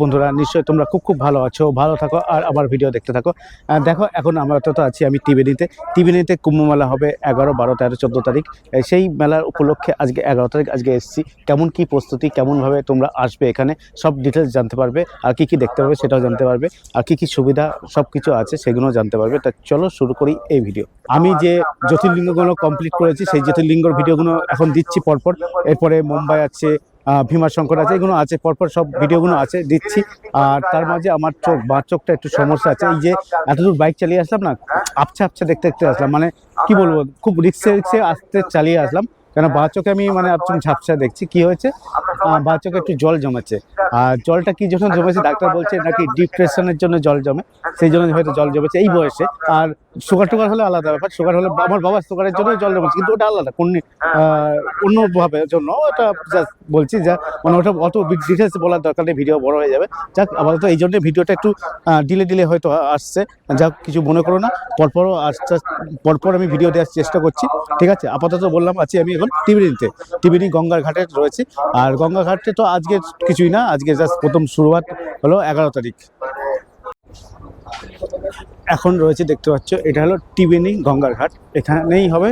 বন্ধুরা, নিশ্চয়ই তোমরা খুব ভালো আছো, ভালো থাকো আর আমার ভিডিও দেখতে থাকো। দেখো, এখন আমরা তো আছি আমি ত্রিবেণীতে কুম্ভমেলা হবে 11, 12, 13, 14 তারিখ। সেই মেলার উপলক্ষে আজকে 11 তারিখ আজকে এসেছি। কেমন কি প্রস্তুতি, কেমনভাবে তোমরা আসবে এখানে সব ডিটেলস জানতে পারবে, আর কি দেখতে পারবে সেটাও জানতে পারবে, আর কি সুবিধা সব কিছু আছে সেগুলো জানতে পারবে। তা চলো শুরু করি এই ভিডিও। আমি যে জ্যোতির্লিঙ্গগুলো কমপ্লিট করেছি সেই জ্যোতির্লিঙ্গর ভিডিওগুলো এখন দিচ্ছি পরপর। এরপরে মুম্বাই আছে, ভীমাশঙ্কর আছে, এগুলো আছে পরপর, সব ভিডিওগুলো আছে দিচ্ছি। আর তার মাঝে আমার বাঁ চোখটা একটু সমস্যা আছে। এই যে এতদূর বাইক চালিয়ে আসলাম না, আবছা দেখতে আসলাম, মানে কি বলবো, খুব রিক্সে আসতে চালিয়ে আসলাম। কেন বাঁ চোখে আমি মানে ঝাপসা দেখছি। কি হয়েছে, বাঁ চোখে একটু জল জমেছে। আর জলটা কি জন্য জমেছে, ডাক্তার বলছে নাকি ডিপ্রেশনের জন্য জল জমে, সেই জন্য হয়তো জল জমেছে এই বয়সে। আর সুগার হলে আলাদা ব্যাপার, সুগার হলে আমার বাবার সুগারের জন্য জল জমেছে, কিন্তু ওটা আলাদা অন্যভাবে জন্য। ওটা জাস্ট বলছি, যা মানে ওটা অত ডিটেলস বলার দরকার নেই, ভিডিও বড় হয়ে যাবে। যাক, আপাতত এই জন্য ভিডিওটা একটু ডিলে হয়তো আসছে, যাক কিছু মনে করো না। পরপর আমি ভিডিও দেওয়ার চেষ্টা করছি, ঠিক আছে। আপাতত বললাম আছি আমি এখন ত্রিবেণী গঙ্গার ঘাটে রয়েছে। আর গঙ্গা ঘাটে তো আজকে কিছুই না, আজকে জাস্ট প্রথম শুরুয়াত হলো 11 তারিখ। এখন রয়েছে, দেখতে পাচ্ছ, এটা হলো ত্রিবেণী গঙ্গার ঘাট। এখানেই হবে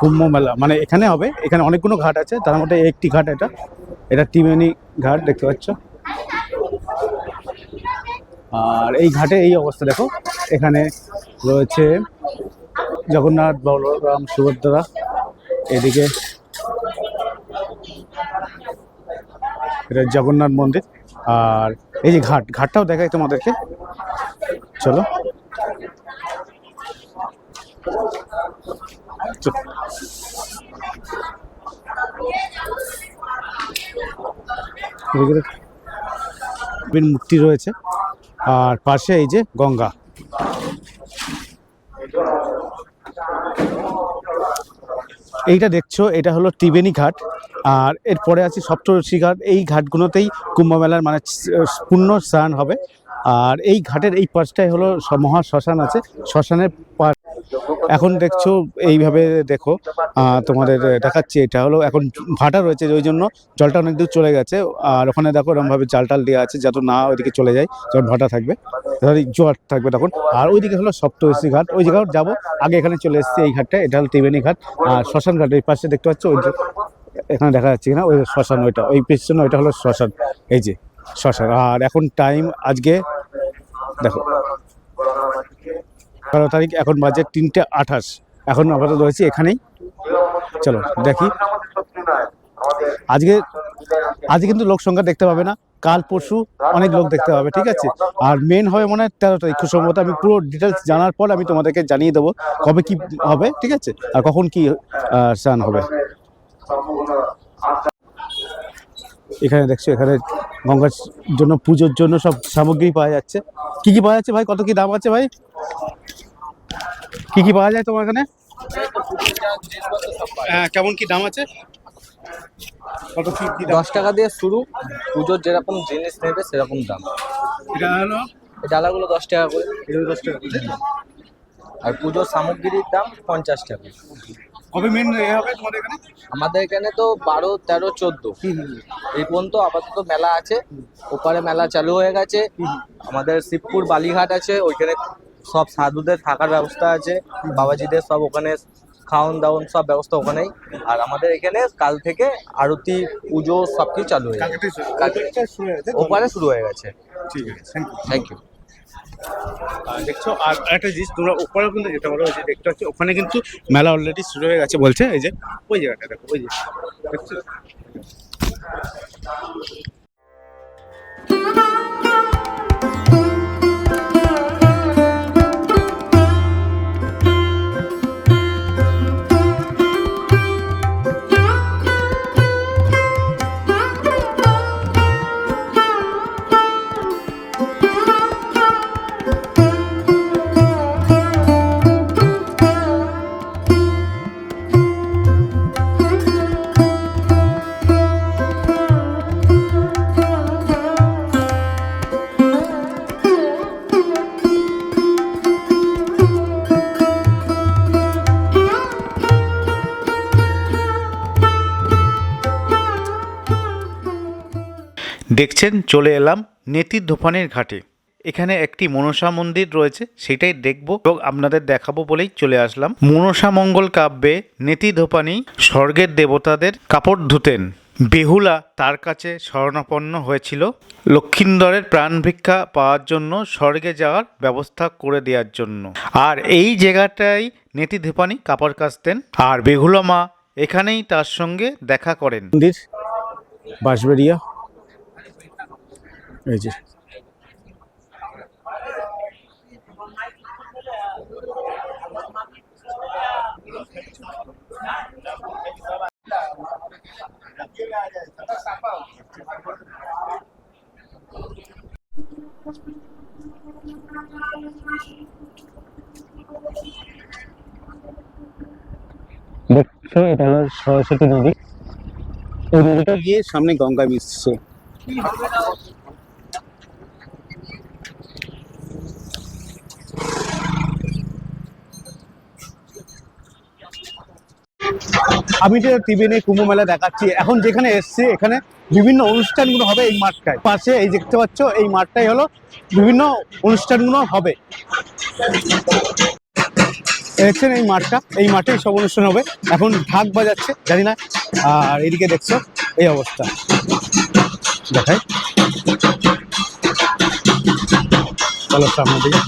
কুম্ভ মেলা, মানে এখানে হবে। এখানে অনেকগুলো ঘাট আছে, তার মধ্যে একটি ঘাট এটা ত্রিবেণী ঘাট, দেখতে পাচ্ছ। আর এই ঘাটে এই অবস্থা দেখো, এখানে রয়েছে জগন্নাথ, বলরাম, সুভদ্রা। এদিকে এটা জগন্নাথ মন্দির। আর এই যে ঘাটটাও দেখাই তোমাদেরকে, চলো। মূর্তি রয়েছে, আর পাশে এই যে গঙ্গা। এইটা দেখছো, এটা হলো ত্রিবেণী ঘাট। আর এরপরে আছে সপ্তর্ষি ঘাট। এই ঘাটগুলোতেই কুম্ভ মেলার মানে পূর্ণ স্নান হবে। আর এই ঘাটের এই পাশটাই হলো মহা শ্মশান আছে, শ্মশানের পাশ। এখন দেখছো এইভাবে দেখো, তোমাদের দেখাচ্ছি। এটা হলো এখন ভাটা রয়েছে, ওই জন্য জলটা অনেক দূর চলে গেছে। আর ওখানে দেখো এরকমভাবে জাল দেওয়া আছে, যাতে না ওইদিকে চলে যায়, যখন ভাটা থাকবে, জোয়ার থাকবে তখন। আর ওইদিকে হলো সপ্তর্ষি ঘাট, ওই জায়গায় যাবো। আগে এখানে চলে এসেছি এই ঘাটটা, এটা হলো ত্রিবেণী ঘাট। আর শ্মশান ঘাট এই পাশে দেখতে পাচ্ছ, ওই যে এখানে দেখা যাচ্ছে কিনা, ওই শ্মশান, ওইটা ওই পিছনে, ওইটা হলো শ্মশান, এই যে শ্মশান। আর এখন টাইম আজকে দেখো 11 তারিখ, এখন বাজে 3:28। এখন আপাতত রয়েছি এখানেই, চলো দেখি। আজকে কিন্তু লোক সংখ্যা দেখতে পাবে না, কাল পরশু অনেক লোক দেখতে পাবে, ঠিক আছে। আর মেন হবে মনে হয় 13 তারিখ, খুব সম্ভবত। আমি পুরো ডিটেলস জানার পর আমি তোমাদেরকে জানিয়ে দেবো কবে কি হবে, ঠিক আছে, আর কখন কি স্নান হবে। এখানে দেখছো, এখানে গঙ্গার জন্য, পুজোর জন্য সব সামগ্রী পাওয়া যাচ্ছে। কি পাওয়া যাচ্ছে ভাই, কত কি দাম আছে ভাই, কি পাওয়া যায় তোমার এখানে? হ্যাঁ, কেমন কি দাম আছে? কত কি 10 টাকা দিয়ে শুরু, পুজোর যেরকম জিনিস নেবে সেরকম দাম। এটা হলো ডালাগুলো 10 টাকা করে, এটা 10 টাকা করে। আর পুজোর সামগ্রীর দাম 50 টাকা। কবে মেন হবে তোমাদের এখানে? আমাদের এখানে তো 12, 13, 14 এই পর্যন্ত আপাতত মেলা আছে। ওপারে মেলা চালু হয়ে গেছে। আমাদের শিবপুর বালিঘাট আছে, ওইখানে সব সাধুদের থাকার ব্যবস্থা আছে, বাবাজিদের সব ওখানে খাওয়ান দাওয়ান সব ব্যবস্থা ওখানেই। আর আমাদের এখানে কাল থেকে আরতি, পুজো সবকিছু চালু হয়ে গেছে, ওপারে শুরু হয়ে গেছে। ঠিক আছে, থ্যাংক ইউ। দেখছো, আর একটা জিনিস তোমরা ওপরে কিন্তু যেতে পারো, ওই যে দেখতে পাচ্ছ ওখানে কিন্তু মেলা অলরেডি শুরু হয়ে গেছে বলছে। এই যে ওই জায়গাটা দেখো, ওই যে দেখছো। দেখছেন, চলে এলাম নেতিধোপানির ঘাটে। এখানে একটি মনসা মন্দির রয়েছে, সেটাই দেখবো এবং আপনাদের দেখাবো বলেই চলে আসলাম। মনসা মঙ্গল কাব্যে নেতিধোপানি স্বর্গের দেবতাদের কাপড় ধুতেন। বেহুলা তার কাছে শরণাপন্ন হয়েছিল লক্ষিন্দরের প্রাণ ভিক্ষা পাওয়ার জন্য, স্বর্গে যাওয়ার ব্যবস্থা করে দেওয়ার জন্য। আর এই জায়গাটাই নেতিধোপানি কাপড় কাচতেন, আর বেহুলা মা এখানেই তার সঙ্গে দেখা করেন। মন্দির বাঁশবেড়িয়া, এই যে দেখছো, এটা হলো সরস্বতী নদী। এই নদীটা গিয়ে সামনে গঙ্গা মিশছে। আমি যে টিভিনে কুম্ভ মেলা দেখাচ্ছি, এখন যেখানে এসছি এখানে বিভিন্ন অনুষ্ঠানগুলো হবে এই মাঠটায়। পাশে এই দেখতে পাচ্ছ, এই মাঠটাই হলো বিভিন্ন অনুষ্ঠানগুলো হবে। দেখছেন এই মাঠটা, এই মাঠেই সব অনুষ্ঠান হবে। এখন ঢাক বাজাচ্ছে, জানি না। আর এদিকে দেখছো এই অবস্থা, দেখাই, চলো সামনের দিকে।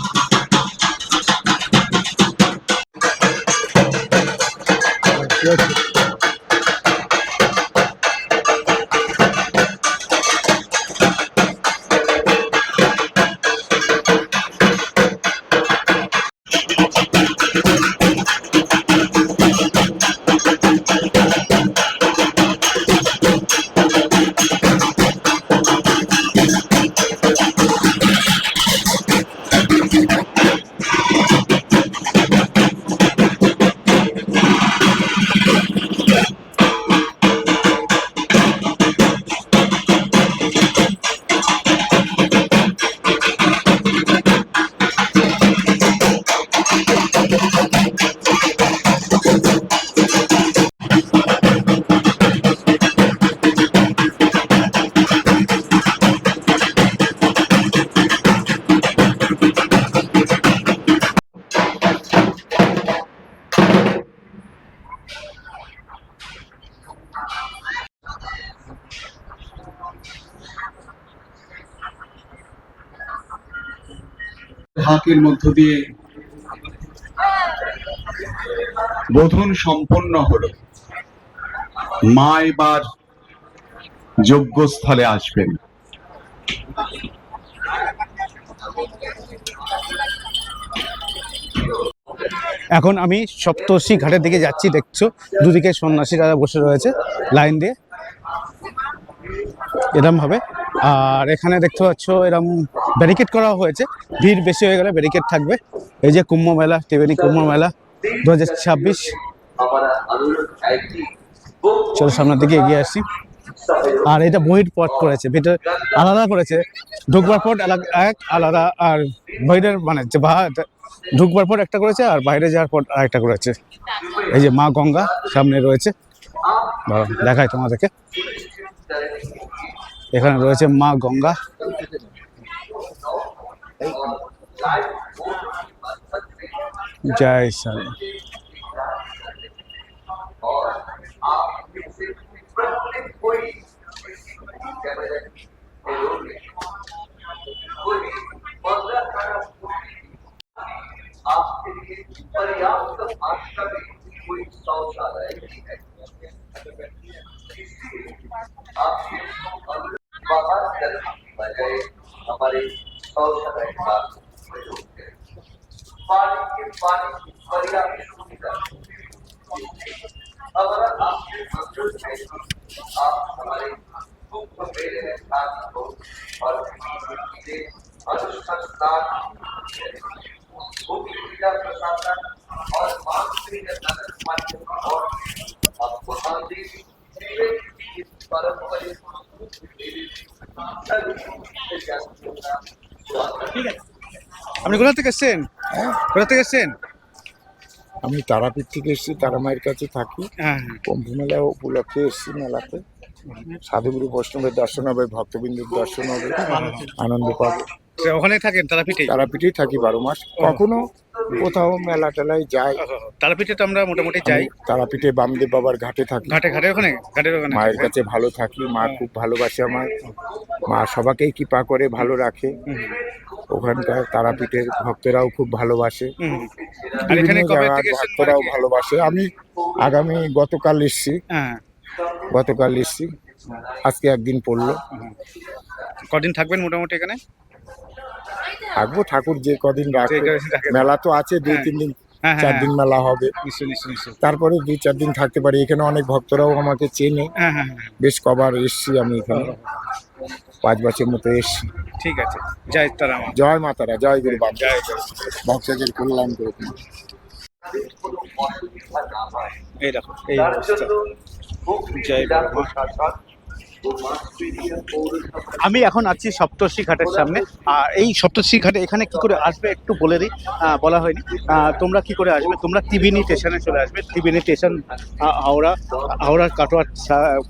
ঢাকের মধ্য দিয়ে বোধন সম্পন্ন হলো। মা এবার যজ্ঞস্থলে আসবেন। এখন আমি সপ্তর্ষি ঘাটের দিকে যাচ্ছি। দেখছো দুদিকে সন্ন্যাসীরা বসে রয়েছে লাইন দিয়ে, এরম ভাবে। আর এখানে দেখতে পাচ্ছ এরম ব্যারিকেড করা হয়েছে, ভিড় বেশি হয়ে গেলে ব্যারিকেড থাকবে। এই যে কুম্ভ মেলা, ত্রিবেণী কুম্ভ মেলা 2026। চলো সামনের দিকে এগিয়ে আসছি। আর এটা বহির পথ করেছে, ভিতরে আলাদা করেছে, ঢুকবার পথ এক আলাদা, আর বাইরের মানে যে ঢুকবার পর একটা করেছে আর বাইরে যাওয়ার পর আরেকটা করেছে। এই যে মা গঙ্গা সামনে রয়েছে, দেখাই তোমাদেরকে। এখানে রয়েছে মা গঙ্গা। জয় সাই। आपके लिए पर्याप्त मात्रा में कोई शौचालय नहीं है, इसलिए आपके बाहर करने की बजाय हमारे शौचालय का प्रयोग करें। पानी की पर्याप्त सुविधा, अगर आपके मंदिर में आप हमारे कुंभ मेले में शामिल हो और अनुष्ठान प्रशासन और मानसिक नगर पालिका और आपको मंदिर पारंपरिक আপনি কোথা থেকে এসছেন? কোথা থেকে এসছেন? আমি তারাপীঠ থেকে এসেছি, তারা মায়ের কাছে থাকি। হ্যাঁ, কুম্ভ মেলা উপলক্ষে এসেছি মেলাতে। সাধুগুরু বৈষ্ণবের দর্শন হবে, ভক্তবিন্দুর দর্শন হবে, আনন্দ পাবে। ওখানে থাকেন তারাপীঠে? তারাপীঠেই থাকি 12 মাস। কখনো কোথাও মেলা টেলায় যাই। তারাপীঠে তো আমরা মোটামুটি যাই। আমি তারাপীঠে বামদেব বাবার ঘাটে থাকি। ঘাটে ওখানে ঘাটের ওখানে মায়ের কাছে ভালো থাকি, মা খুব ভালোবাসে আমার, মা সবাইকেই কৃপা করে ভালো রাখে। ওখানকার তারাপীঠের ভক্তরাও খুব ভালোবাসে, আর এখানে বিভিন্ন কবে জায়গার থেকে এসেছেন ভক্তরাও বাড়িতে? ভালোবাসে। আমি গতকাল এসছি, হ্যাঁ। আজকে একদিন পড়লো। কদিন থাকবেন মোটামুটি এখানে? থাকবো, ঠাকুর যে কদিন রাখে। যে কদিন রাখে। মেলা তো আছে 2-3 দিন, হ্যাঁ, 4 দিন মেলা হবে। নিশ্চয়ই। তারপরে 2-4 দিন থাকতে পারি। এখানে অনেক ভক্তরাও আমাকে চেনে, হ্যাঁ। বেশ কবার এসছি আমি এখানে, 5 বছর মতো এসছি। ঠিক আছে, জয় তারামা। জয় মাতারা, জয় গুরু বাবা, ভক্তদের কল্যাণ করুন। এই দেখো এই অবস্থা। জয় বাবা। আমি এখন আছি সপ্তর্ষি ঘাটের সামনে। আর এই সপ্তর্ষি ঘাটে এখানে কি করে আসবে একটু বলে দিই, বলা হয়নি। তোমরা কি করে আসবে, তোমরা ত্রিবেণী স্টেশনে চলে আসবে। ত্রিবেণী স্টেশন হাওড়ার কাটোয়া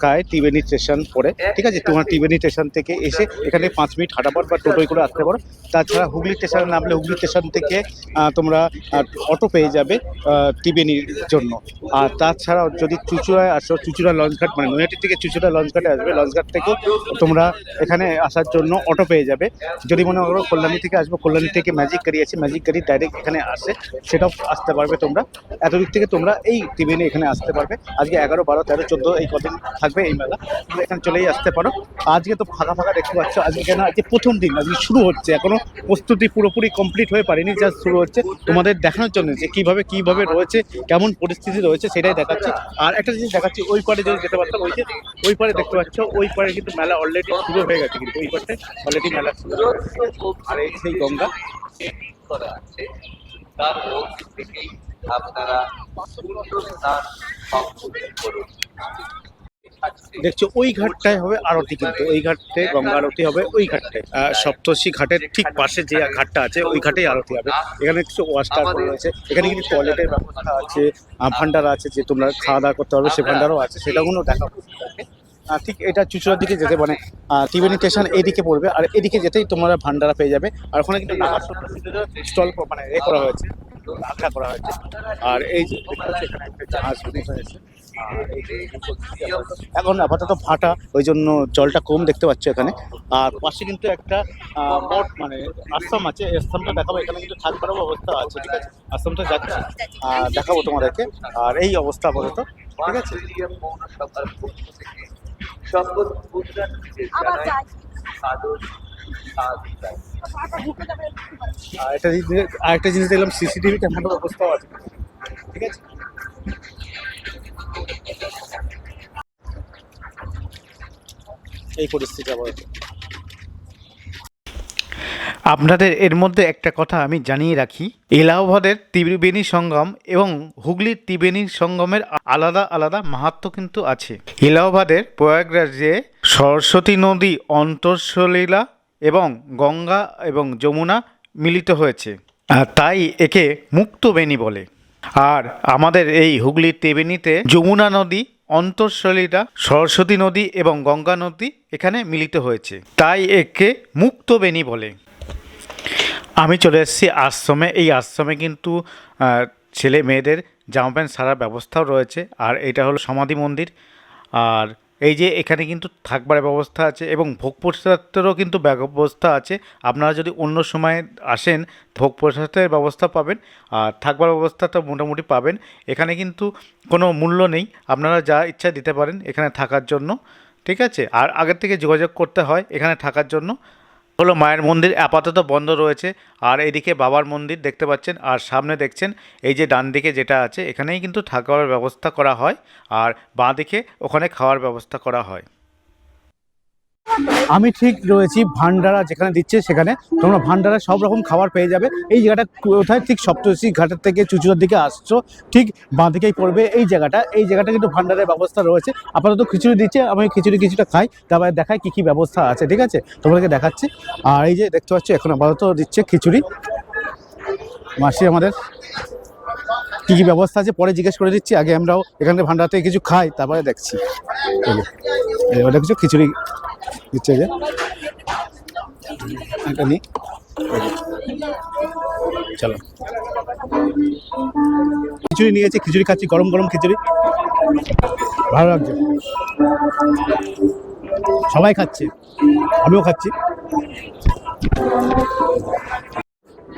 কায় ত্রিবেণী স্টেশন পড়ে, ঠিক আছে? তোমার ত্রিবেণী স্টেশন থেকে এসে এখানে 5 মিনিট হাঁটা পর বা টোটোয় করে আসতে পারো। তাছাড়া হুগলি স্টেশনে নামলে হুগলি স্টেশন থেকে তোমরা অটো পেয়ে যাবে ত্রিবেণীর জন্য। আর তাছাড়াও যদি চুঁচুড়ায় আসো, চুঁচুড়া লঞ্চঘাট মানে নৈহাটি থেকে চুঁচুড়া লঞ্চঘাটে আসবে, লঞ্চঘাট থেকে তোমরা এখানে আসার জন্য অটো পেয়ে যাবে। যদি মনে করো কল্যাণী থেকে আসবো, কল্যাণী থেকে ম্যাজিক গাড়ি আছে, ম্যাজিক গাড়ি ডাইরেক্ট এখানে আসে, সেটাও আসতে পারবে তোমরা। এতদিক থেকে তোমরা এই ত্রিবেণী এখানে আসতে পারবে। আজকে 11, 12, 13, 14 এই কদিন থাকবে এই মেলা, তোমরা এখানে চলেই আসতে পারো। আজকে তো ফাঁকা দেখতে পাচ্ছ। আজকে কেন, আজকে প্রথম দিন, আজকে শুরু হচ্ছে, এখনো প্রস্তুতি পুরোপুরি কমপ্লিট হয়ে পারেনি, জাস্ট শুরু হচ্ছে। তোমাদের দেখানোর জন্য যে কিভাবে রয়েছে, কেমন পরিস্থিতি রয়েছে সেটাই দেখাচ্ছি। আর একটা জিনিস দেখাচ্ছি, ওই পারে যদি যেতে পারতাম, ওই পারে দেখতে পাচ্ছ, ওই পারে কিন্তু মেলা অলরেডি শুরু হয়ে গেছে, কিন্তু ওই পারে অলরেডি মেলা শুরু হয়ে গেছে। আর এই সেই গঙ্গা করা আছে, তার মধ্যে থেকেই আপনারা সুন্দর স্থান সংশোধন করুন। দেখছো ওই ঘাটটায় হবে আরতি, কিন্তু ওই ঘাটে গঙ্গা আরতি হবে ওই ঘাটটায়। সপ্তর্ষি ঘাটের ঠিক পাশে যে ঘাটটা আছে ওই ঘাটেই আরতি হবে। এখানে কিছু ওয়াশটার রয়েছে, এখানে কিন্তু টয়লেটের ব্যবস্থা আছে, ভান্ডার আছে, যে তোমরা খাওয়া দাওয়া করতে পারবে, সে ভান্ডারও আছে, সেটাগুলো দেখাবো। ঠিক এটা চুঁচুড়ার দিকে যেতে মানে ত্রিবেণী স্টেশন এইদিকে পড়বে, আর এদিকে যেতেই তোমরা ভান্ডারা পেয়ে যাবে। আর ওখানে কিন্তু নানা স্টল মানে করা হয়েছে, আখড়া করা হয়েছে। আর এই যে দেখতে পাচ্ছ এখানে একটা জাহাজ হয়েছে। এখন আপাতত ফাটা, ওই জন্য জলটা কম দেখতে পাচ্ছ এখানে। আর পাশে কিন্তু একটা মঠ মানে আশ্রম আছে, এই আশ্রমটা দেখাবো। এখানে কিন্তু থাকবার অবস্থা আছে, ঠিক আছে? আশ্রমটা যাচ্ছে, দেখাবো তোমাদেরকে। আর এই অবস্থা আপাতত, ঠিক আছে? পৌরসভার পক্ষ থেকে শপথ মুদ্রা নিতে জানাই সাদর সাধুবাদ। আরেকটা জিনিস দেখলাম, সিসিটিভি ক্যামেরার অবস্থাও আছে, ঠিক আছে? এই পরিস্থিতি আপাতত। আপনাদের এর মধ্যে একটা কথা আমি জানিয়ে রাখি, এলাহাবাদের ত্রিবেণী সঙ্গম এবং হুগলির ত্রিবেণী সঙ্গমের আলাদা আলাদা মাহাত্ম্য কিন্তু আছে। এলাহাবাদের প্রয়াগরাজে সরস্বতী নদী অন্তঃসলীলা এবং গঙ্গা এবং যমুনা মিলিত হয়েছে, তাই একে মুক্তবেণী বলে। আর আমাদের এই হুগলির ত্রিবেণীতে যমুনা নদী অন্তঃসলীলা, সরস্বতী নদী এবং গঙ্গা নদী এখানে মিলিত হয়েছে, তাই একে মুক্তবেণী বলে। আমি চলে এসেছি আশ্রমে। এই আশ্রমে কিন্তু ছেলে মেয়েদের জামা প্যান্ট সারার ব্যবস্থাও রয়েছে। আর এটা হলো সমাধি মন্দির। আর এই যে এখানে কিন্তু থাকবার ব্যবস্থা আছে এবং ভোগ প্রসাদেরও কিন্তু ব্যবস্থা আছে। আপনারা যদি অন্য সময় আসেন ভোগ প্রসাদের ব্যবস্থা পাবেন, আর থাকবার ব্যবস্থাটা মোটামুটি পাবেন। এখানে কিন্তু কোনো মূল্য নেই, আপনারা যা ইচ্ছা দিতে পারেন এখানে থাকার জন্য, ঠিক আছে? আর আগের থেকে যোগাযোগ করতে হয় এখানে থাকার জন্য। হলো মায়ের মন্দির আপাতত বন্ধ রয়েছে। আর এদিকে বাবার মন্দির দেখতে পাচ্ছেন, আর সামনে দেখছেন এই যে ডান দিকে যেটা আছে এখানেই কিন্তু থাকার ব্যবস্থা করা হয়, আর বাঁ দিকে ওখানে খাওয়ার ব্যবস্থা করা হয়। আমি ঠিক রয়েছি ভান্ডারা যেখানে দিচ্ছে, সেখানে তোমরা ভান্ডারা সব রকম খাবার পেয়ে যাবে। এই জায়গাটা কোথায়, ঠিক সপ্তর্ষি ঘাটের থেকে চুঁচুড়ার দিকে আসছো, ঠিক বাঁ দিকেই পড়বে এই জায়গাটা কিন্তু ভান্ডারের ব্যবস্থা রয়েছে। আপাতত খিচুড়ি দিচ্ছে, আমি খিচুড়ি কিছুটা খাই, তারপরে দেখাই কি ব্যবস্থা আছে, ঠিক আছে? তোমাদেরকে দেখাচ্ছি। আর এই যে দেখতে পাচ্ছ এখন আপাতত দিচ্ছে খিচুড়ি। মাসি আমাদের কি ব্যবস্থা আছে পরে জিজ্ঞেস করে দিচ্ছি, আগে আমরাও এখানে ভান্ডার থেকে কিছু খাই, তারপরে দেখছি। ওটা কিছু খিচুড়ি দিচ্ছে যে এটা নিই, চলো খিচুড়ি নিয়েছি, খিচুড়ি খাচ্ছি, গরম গরম খিচুড়ি, ভালো লাগছে, সবাই খাচ্ছে, আমিও খাচ্ছি।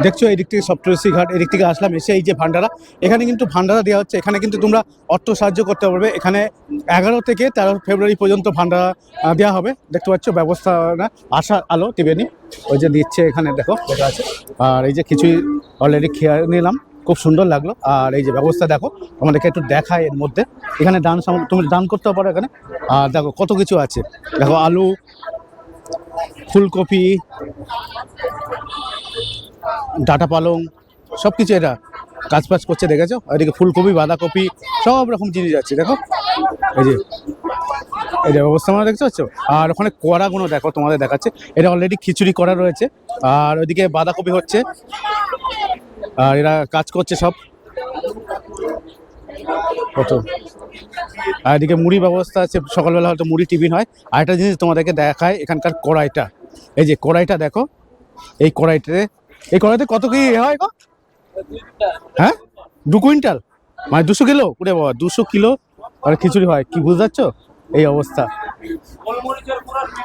দেখছো এদিক থেকে সপ্তর্ষি ঘাট, এদিক থেকে আসলাম, এসে এই যে ভান্ডারা, এখানে কিন্তু ভান্ডারা দেওয়া হচ্ছে। এখানে কিন্তু তোমরা অর্থ সাহায্য করতে পারবে। এখানে 11 থেকে 13 ফেব্রুয়ারি পর্যন্ত ভান্ডারা দেওয়া হবে। দেখতে পাচ্ছ ব্যবস্থা না, আশা আলো টিভেনি ওই যে দিচ্ছে, এখানে দেখো দেখা আছে। আর এই যে খিচুড়ি অলরেডি খেয়ে নিলাম, খুব সুন্দর লাগলো। আর এই যে ব্যবস্থা দেখো, আমাদেরকে একটু দেখায় এর মধ্যে। এখানে দান তুমি দান করতে পারো এখানে। আর দেখো কত কিছু আছে, দেখো আলু, ফুলকপি, ডাটা পালং, সব কিছু এরা কাজ বাজ করছে, দেখেছো? এদিকে ফুলকপি, বাঁধাকপি, সব রকম জিনিস আছে দেখো। এই যে ব্যবস্থা আমরা দেখতে পাচ্ছ। আর ওখানে কড়াগুলো দেখো, তোমাদের দেখাচ্ছে, এটা অলরেডি খিচুড়ি করা রয়েছে। আর ওইদিকে বাঁধাকপি হচ্ছে, আর এরা কাজ করছে সব কত। আর এদিকে মুড়ি ব্যবস্থা আছে, সকালবেলা হয়তো মুড়ি টিফিন হয়। আর একটা জিনিস তোমাদেরকে দেখায়, এখানকার কড়াইটা, এই যে কড়াইটা দেখো, এই কড়াইতে কত কি হয় গো? হ্যাঁ 2 কুইন্টাল, মানে 200 কিলো, উড়ে বাবা 200 কিলো আর খিচুড়ি হয়, কি বুঝতে পারছো? এই অবস্থা।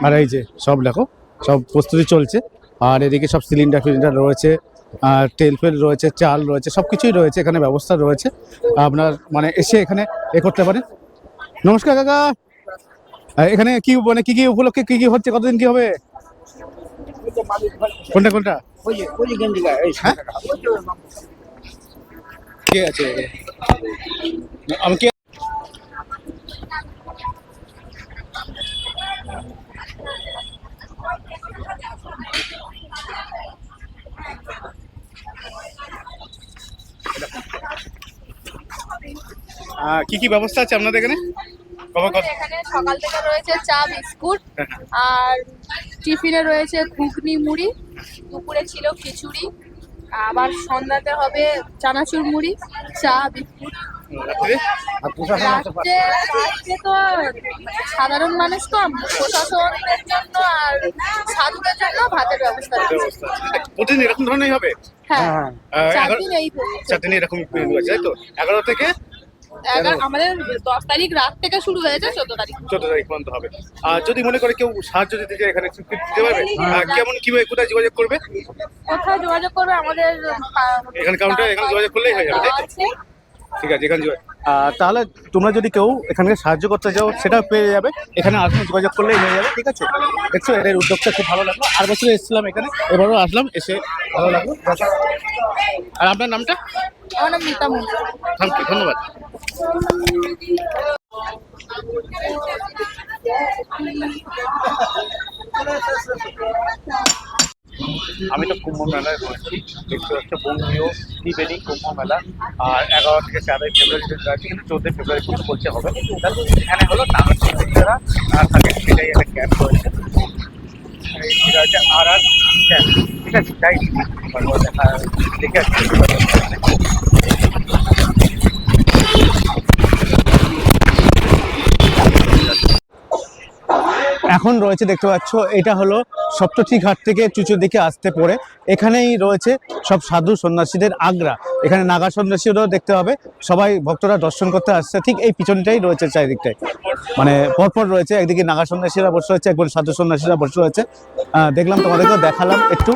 আর এই যে সব দেখো, সব প্রস্তুতি চলছে। আর এদিকে সব সিলিন্ডার রয়েছে, আর তেল ফেল রয়েছে, চাল রয়েছে, সব কিছুই রয়েছে এখানে, ব্যবস্থা রয়েছে। আপনার মানে এসে এখানে করতে পারেন। নমস্কার কাকা, এখানে কি মানে কি উপলক্ষে কি হচ্ছে, কতদিন কি হবে? কোনটা হ্যাঁ? কে আছে আমি কে? কি ব্যবস্থা আছে আপনাদের এখানে? এখানে সকাল থেকে রয়েছে চা বিস্কুট, আর টিফিনে রয়েছে ঘুগনি মুড়ি, দুপুরে ছিল খিচুড়ি, আবার সন্ধ্যাতে হবে চানাচুর মুড়ি, চা বিস্কুট। রাত্রে তো সাধারণ মানুষ কম, প্রশাসনের জন্য আর সাধুদের জন্য ভাতের ব্যবস্থা রয়েছে। প্রতিদিন এরকম ধরনের হবে? হ্যাঁ, 4 দিন এই তো। 4 দিন এরকম তাই তো? 11 থেকে আমাদের 10 তারিখ রাত থেকে শুরু হয়েছে, 14 তারিখ পর্যন্ত হবে। আর যদি মনে করে কেউ সাহায্য দিতে চায়, এখানে দিতে পারবে? কেমন কিভাবে, কোথায় যোগাযোগ করবে? কোথায় যোগাযোগ করবে? আমাদের এখানে কাউন্টার, এখানে যোগাযোগ করলেই হয়ে যাবে, তাই তো? ঠিক আছে, এখানে তাহলে তোমরা যদি কেউ এখানে সাহায্য করতে চাও, সেটা পেয়ে যাবে। এখানে আসলে যোগাযোগ করলেই হয়ে যাবে, ঠিক আছে? দেখছো এদের উদ্যোগটা খুব ভালো লাগলো। আর বছর এসেছিলাম এখানে, এবারও আসলাম, এসে ভালো লাগলো। আর আপনার নামটা? আমার নাম মিতা মুন্সি। থ্যাংক ইউ, ধন্যবাদ। আমি তো কুম্ভ মেলায় রয়েছি, দেখতে পাচ্ছি বঙ্গীয় ত্রিবেণী কুম্ভ মেলা। আর 11 থেকে 14 ফেব্রুয়ারি কিন্তু 14 ফেব্রুয়ারি পর্যন্ত করতে হবে। এখানে হলো নাগরিকরা থাকে, সেটাই একটা ক্যাম্প রয়েছে, এটা হচ্ছে RR ক্যাম্প, ঠিক আছে? তাই দেখে আসছি। এখন রয়েছে দেখতে পাচ্ছ, এটা হলো সপ্তর্ষি ঘাট থেকে চুচুর দিকে আসতে পড়ে এখানেই রয়েছে সব সাধু সন্ন্যাসীদের আগ্রা। এখানে নাগা সন্ন্যাসীরাও দেখতে হবে, সবাই ভক্তরা দর্শন করতে আসছে। ঠিক এই পিছনটাই রয়েছে, চারিদিকটাই মানে পরপর রয়েছে, একদিকে নাগা সন্ন্যাসীরা বসে রয়েছে, একবার সাধু সন্ন্যাসীরা বসে রয়েছে। দেখলাম, তোমাদেরকেও দেখালাম একটু।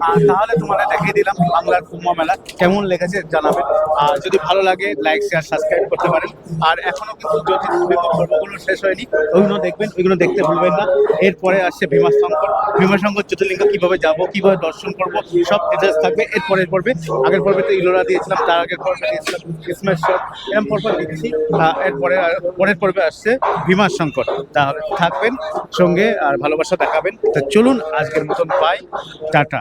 আর তাহলে তোমাদের দেখিয়ে দিলাম বাংলার কুম্ভ মেলা কেমন লেগেছে জানাবেন। আর যদি ভালো লাগে লাইক শেয়ার সাবস্ক্রাইব করতে পারেন। আর এখনো কিন্তু জ্যোতির্লিঙ্গ পর্বগুলো শেষ হয়নি, ওইগুলো দেখবেন, ওইগুলো দেখতে ভুলবেন না। এরপরে আসছে ভীমাশঙ্কর জ্যোতির্লিঙ্গ কিভাবে যাব, কিভাবে দর্শন করব, সব ডিটেলস থাকবে এরপরের পর্বে। আগের পর্বে তো ইলোরা দিয়েছিলাম, তার আগের পর্বে দিয়েছিলাম স্মেশ্বর, এরকম পরপর দিচ্ছি। এরপরে পরের পর্বে আসছে ভীমাশঙ্কর। তাহলে থাকবেন সঙ্গে আর ভালোবাসা দেখাবেন। তা চলুন আজকের মতন বাই, টাটা।